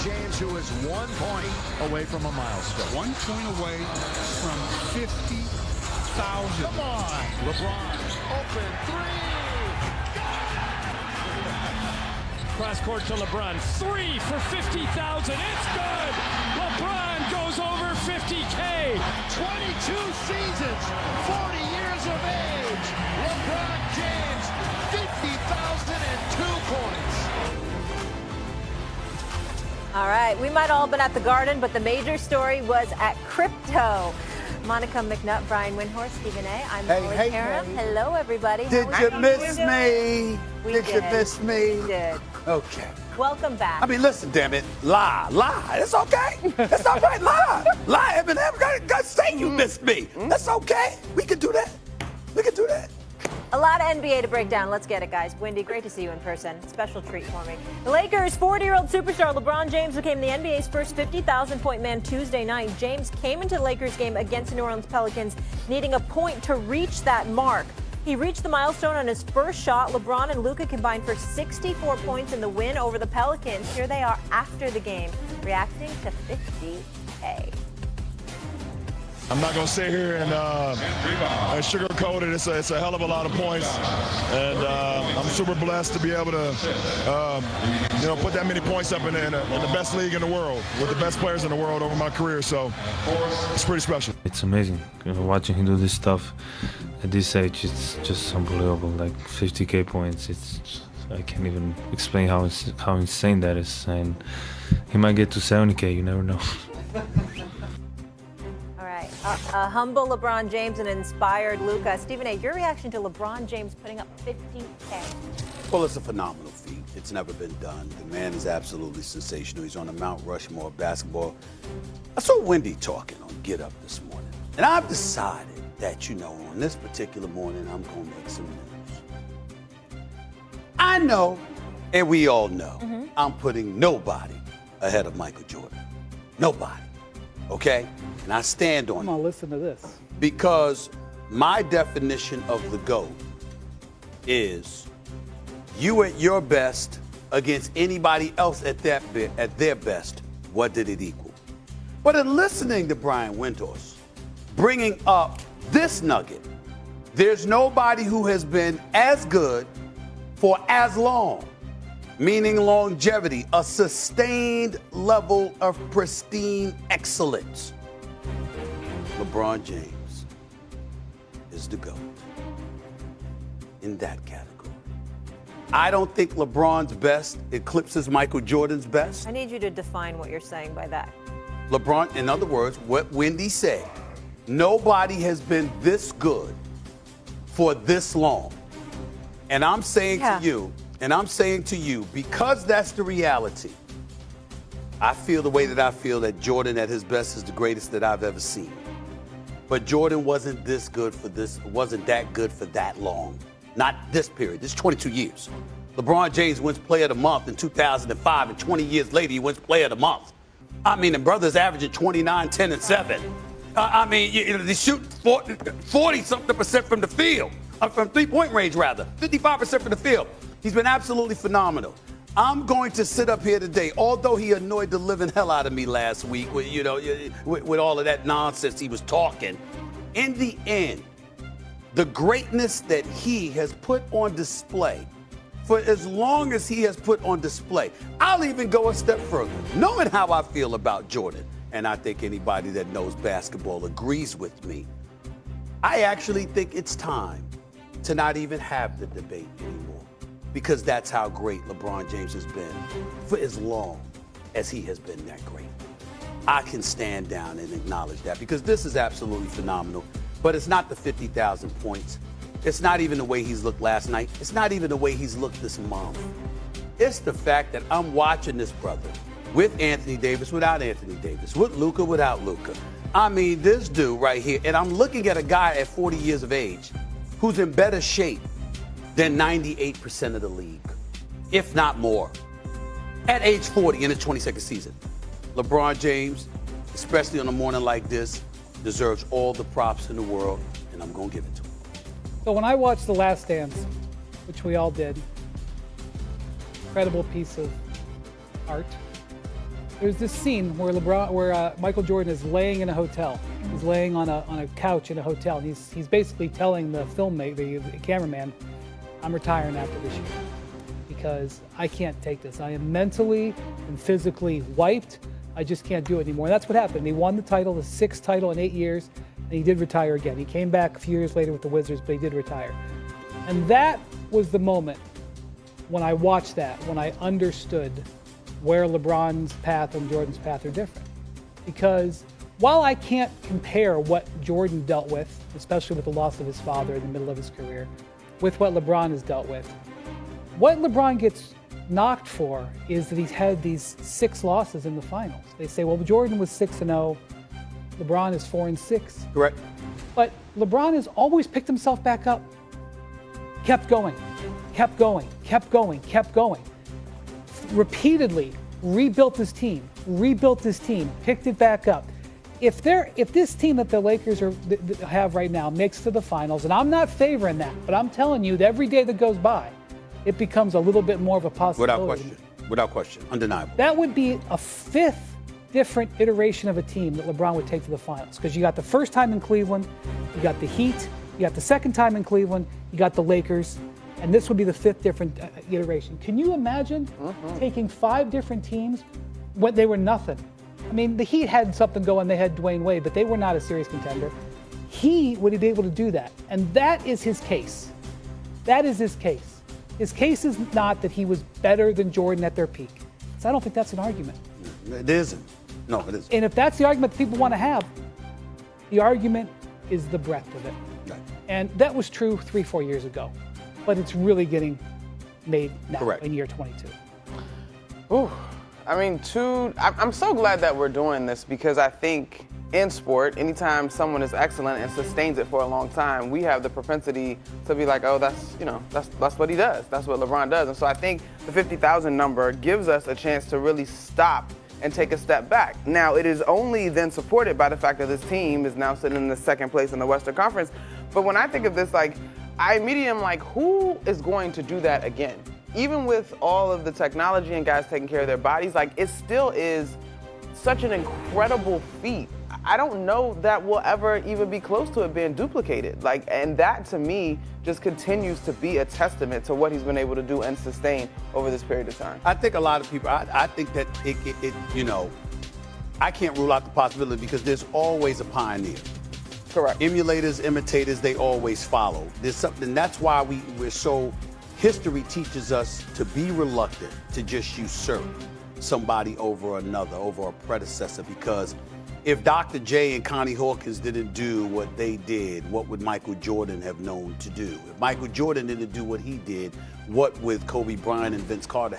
James, who is 1 point away from a milestone. 1 point away from 50,000. Come on. LeBron, open three. Cross court to LeBron. 3 for 50,000. It's good. LeBron goes over 50K. 22 seasons, 40 years of age. LeBron James, 50,002 points. All right, we might all have been at the Garden, but the major story was at crypto. Monica McNutt, Brian Windhorst, Stephen A. I'm Molly Querim. Hello, everybody. Did you miss me? Did you miss me? We did. Okay. Welcome back. I mean, listen, damn it. Lie. It's okay. It's all right. Lie. Eminem, gotta say you missed me. That's okay. We can do that. A lot of NBA to break down. Let's get it, guys. Wendy, great to see you in person. Special treat for me. The Lakers' 40-year-old superstar LeBron James became the NBA's first 50,000-point man Tuesday night. James came into the Lakers game against the New Orleans Pelicans, needing a point to reach that mark. He reached the milestone on his first shot. LeBron and Luka combined for 64 points in the win over the Pelicans. Here they are after the game, reacting to 50K. I'm not going to sit here and sugarcoat it. It's a hell of a lot of points. And I'm super blessed to be able to, put that many points up in the best league in the world with the best players in the world over my career. So it's pretty special. It's amazing. Watching him do this stuff at this age, it's just unbelievable. Like 50K points. I can't even explain how insane that is. And he might get to 70K. You never know. A humble LeBron James and inspired Luka. Stephen A., your reaction to LeBron James putting up 50K? Well, it's a phenomenal feat. It's never been done. The man is absolutely sensational. He's on the Mount Rushmore of basketball. I saw Wendy talking on Get Up this morning, and I've decided that, on this particular morning, I'm going to make some news. I know, and we all know, I'm putting nobody ahead of Michael Jordan. Nobody. Okay? And I stand on it. Come on, listen to this. Because my definition of the GOAT is you at your best against anybody else at their best. What did it equal? But in listening to Brian Windhorst, bringing up this nugget, there's nobody who has been as good for as long, meaning longevity, a sustained level of pristine excellence. LeBron James is the GOAT in that category. I don't think LeBron's best eclipses Michael Jordan's best. I need you to define what you're saying by that. LeBron, in other words, what Wendy said, nobody has been this good for this long. And I'm saying to you, because that's the reality, I feel the way that I feel that Jordan at his best is the greatest that I've ever seen. But Jordan wasn't that good for that long. Not this period. This is 22 years. LeBron James wins Player of the Month in 2005, and 20 years later, he wins Player of the Month. I mean, the brother's averaging 29, 10, and 7. They shoot 40-something% from the field. From three-point range, rather. 55% from the field. He's been absolutely phenomenal. I'm going to sit up here today, although he annoyed the living hell out of me last week with all of that nonsense he was talking. In the end, the greatness that he has put on display, for as long as he has put on display, I'll even go a step further. Knowing how I feel about Jordan, and I think anybody that knows basketball agrees with me, I actually think it's time to not even have the debate anymore. Because that's how great LeBron James has been for as long as he has been that great. I can stand down and acknowledge that because this is absolutely phenomenal. But it's not the 50,000 points. It's not even the way he's looked last night. It's not even the way he's looked this month. It's the fact that I'm watching this brother with Anthony Davis, without Anthony Davis, with Luka, without Luka. I mean, this dude right here, and I'm looking at a guy at 40 years of age who's in better shape than 98% of the league, if not more, at age 40 in his 22nd season. LeBron James, especially on a morning like this, deserves all the props in the world, and I'm going to give it to him. So when I watched The Last Dance, which we all did, incredible piece of art, There's this scene where Michael Jordan is laying in a hotel. He's laying on a couch in a hotel. And he's basically telling the cameraman, I'm retiring after this year because I can't take this. I am mentally and physically wiped. I just can't do it anymore. And that's what happened. He won the title, the 6th title in 8 years, and he did retire again. He came back a few years later with the Wizards, but he did retire. And that was the moment when I watched that, when I understood where LeBron's path and Jordan's path are different. Because while I can't compare what Jordan dealt with, especially with the loss of his father in the middle of his career, with what LeBron has dealt with, what LeBron gets knocked for is that he's had these 6 losses in the finals. They say, well, Jordan was 6-0, LeBron is 4-6. Correct. But LeBron has always picked himself back up, kept going, repeatedly rebuilt his team, picked it back up. If this team that the Lakers have right now makes it to the finals, and I'm not favoring that, but I'm telling you that every day that goes by, it becomes a little bit more of a possibility. Without question, undeniable. That would be a 5th different iteration of a team that LeBron would take to the finals. Because you got the first time in Cleveland, you got the Heat, you got the second time in Cleveland, you got the Lakers, and this would be the 5th different iteration. Can you imagine taking 5 different teams when they were nothing? I mean, the Heat had something going, they had Dwayne Wade, but they were not a serious contender. He would be able to do that, and that is his case. That is his case. His case is not that he was better than Jordan at their peak. So I don't think that's an argument. It isn't. No, it isn't. And if that's the argument that people want to have, the argument is the breadth of it. Right. And that was true 3-4 years ago. But it's really getting made now Correct. in year 22. Ooh, I mean, I'm so glad that we're doing this because I think in sport, anytime someone is excellent and sustains it for a long time, we have the propensity to be like, oh, that's what he does. That's what LeBron does. And so I think the 50,000 number gives us a chance to really stop and take a step back. Now, it is only then supported by the fact that this team is now sitting in the 2nd place in the Western Conference. But when I think of this, like, I immediately am like, who is going to do that again? Even with all of the technology and guys taking care of their bodies, like, it still is such an incredible feat. I don't know that we'll ever even be close to it being duplicated. Like, and that to me just continues to be a testament to what he's been able to do and sustain over this period of time. I think a lot of people, I think that it I can't rule out the possibility because there's always a pioneer. Correct. Emulators, imitators, they always follow. There's something, that's why history teaches us to be reluctant to just usurp somebody over another, over a predecessor, because if Dr. J and Connie Hawkins didn't do what they did, what would Michael Jordan have known to do? If Michael Jordan didn't do what he did, what would Kobe Bryant and Vince Carter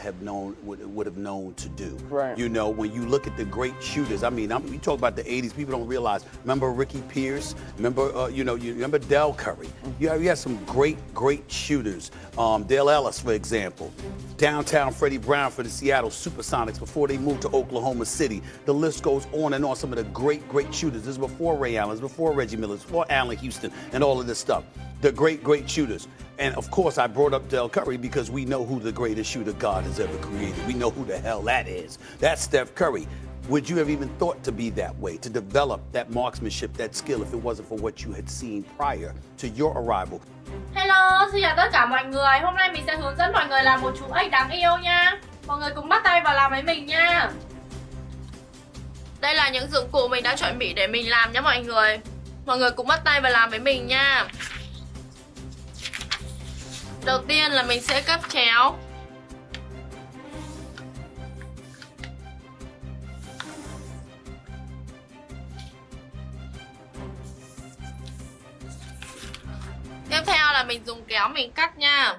would have known to do? Right. You know, when you look at the great shooters, I mean, we talk about the 80s, people don't realize. Remember Ricky Pierce? Remember, you remember Del Curry? You had some great shooters. Dale Ellis, for example. Downtown Freddie Brown for the Seattle Supersonics before they moved to Oklahoma City. The list goes on and on. Some of the great shooters. This is before Ray Allen, this is before Reggie Miller, this is before Allen Houston, and all of this stuff. The great shooters. And of course, I brought up Del Curry because we know who the greatest shooter God has ever created. We know who the hell that is. That's Steph Curry. Would you have even thought to be that way, to develop that marksmanship, that skill, if it wasn't for what you had seen prior to your arrival? Hello, xin chào tất cả mọi người. Hôm nay mình sẽ hướng dẫn mọi người làm một chú ếch đáng yêu nha. Mọi người cùng bắt tay vào làm với mình nha. Đây là những dụng cụ mình đã chuẩn bị để mình làm nhé mọi người. Mọi người cùng bắt tay vào làm với mình nha. Đầu tiên là mình sẽ cắt chéo. Tiếp theo là mình dùng kéo mình cắt nha.